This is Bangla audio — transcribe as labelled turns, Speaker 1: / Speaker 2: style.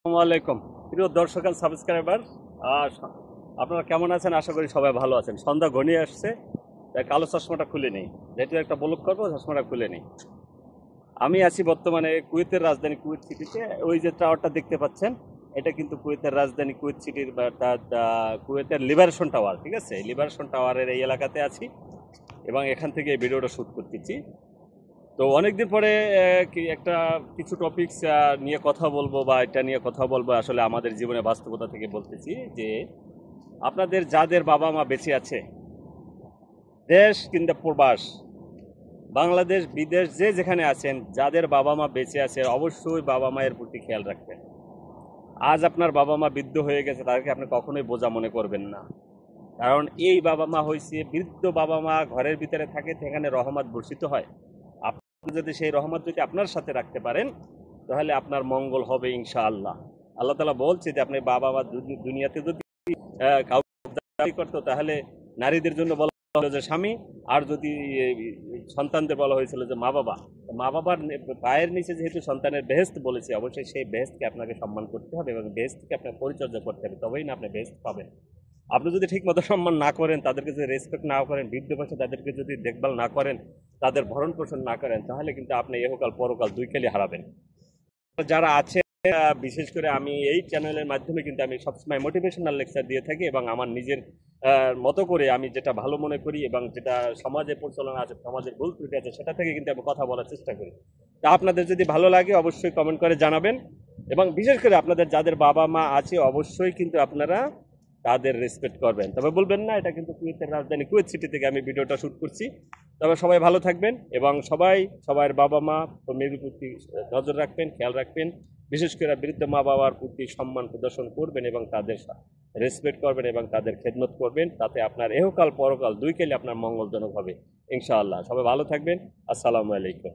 Speaker 1: আসসালামু আলাইকুম প্রিয় দর্শক আর সাবস্ক্রাইবার। আর আপনারা কেমন আছেন? আশা করি সবাই ভালো আছেন। সন্ধ্যা ঘনিয়ে আসছে, তাই কালো চশমাটা খুলে নেই, যেহেতু একটা ব্লগ করবো চশমাটা খুলে নেই। আমি আছি বর্তমানে কুয়েতের রাজধানী কুয়েত সিটিতে। ওই যে টাওয়ারটা দেখতে পাচ্ছেন, এটা কিন্তু কুয়েতের রাজধানী কুয়েত সিটির বা কুয়েতের লিবারেশন টাওয়ার। ঠিক আছে, লিবারেশন টাওয়ারের এই এলাকাতে আছি এবং এখান থেকে এই ভিডিওটা শ্যুট করতেছি। তো অনেকদিন পরে একটা কিছু টপিকস নিয়ে কথা বলবো, বা এটা নিয়ে কথা বলবো। আসলে আমাদের জীবনে বাস্তবতা থেকে বলতেছি যে আপনাদের যাদের বাবা মা বেঁচে আছে, দেশ কিংবা প্রবাস, বাংলাদেশ বিদেশ যে যেখানে আছেন, যাদের বাবা মা বেঁচে আছে অবশ্যই বাবা মায়ের প্রতি খেয়াল রাখবেন। আজ আপনার বাবা মা বৃদ্ধ হয়ে গেছে, তাদেরকে আপনি কখনোই বোঝা মনে করবেন না। কারণ এই বাবা মা হয়েছে বৃদ্ধ বাবা মা ঘরের ভিতরে থাকে, সেখানে রহমত বর্ষিত হয়। আপনি যদি সেই রহমত যদি আপনার সাথে রাখতে পারেন, তাহলে আপনার মঙ্গল হবে ইনশাআল্লাহ। আল্লাহ তাআলা বলছে যে আপনি বাবা মা দুনিয়াতে যদি কাউকে দাবি করতো, তাহলে নারীদের জন্য বলা হলো যে স্বামী, আর যদি সন্তানদের বলা হয়েছিল যে মা বাবা। মা বাবার পায়ের নিচে যেহেতু সন্তানের বেহেস্ত বলেছে, অবশ্যই সেই বেহেস্তকে আপনাকে সম্মান করতে হবে এবং বেহেস্তকে আপনাকে পরিচর্যা করতে হবে, তবেই না আপনি বেহেস্ত পাবেন। আপনি যদি ঠিক মতো সম্মান না করেন, তাদেরকে যদি রেসপেক্ট না করেন, বৃদ্ধ বয়সে তাদেরকে যদি দেখভাল না করেন, তাদের ভরণ পোষণ না করেন, তাহলে কিন্তু আপনি এহকাল পরকাল দুই কালই হারাবেন। যারা আছে, বিশেষ করে আমি এই চ্যানেলের মাধ্যমে কিন্তু আমি সবসময় মোটিভেশনাল লেকচার দিয়ে থাকি এবং আমার নিজের মতো করে আমি যেটা ভালো মনে করি এবং যেটা সমাজে প্রচলন আছে, সমাজের ভুল ত্রুটি আছে, সেটা থেকে কিন্তু আমি কথা বলার চেষ্টা করি। তা আপনাদের যদি ভালো লাগে অবশ্যই কমেন্ট করে জানাবেন। এবং বিশেষ করে আপনাদের যাদের বাবা মা আছে, অবশ্যই কিন্তু আপনারা তাদের রেসপেক্ট করবেন। তবে বলবেন না এটা কিন্তু কুয়েতের রাজধানী কুয়েত সিটি থেকে আমি ভিডিওটা শ্যুট করছি। তবে সবাই ভালো থাকবেন এবং সবাই সবার বাবা মা ও মেয়ের প্রতি নজর রাখবেন, খেয়াল রাখবেন। বিশেষ করে বৃদ্ধ মা বাবার প্রতি সম্মান প্রদর্শন করবেন এবং তাদের রেসপেক্ট করবেন এবং তাদের খেদমত করবেন। তাতে আপনার এহকাল পরকাল দুই কালে আপনার মঙ্গলজনক হবে ইনশাআল্লাহ। সবাই ভালো থাকবেন। আসসালামু আলাইকুম।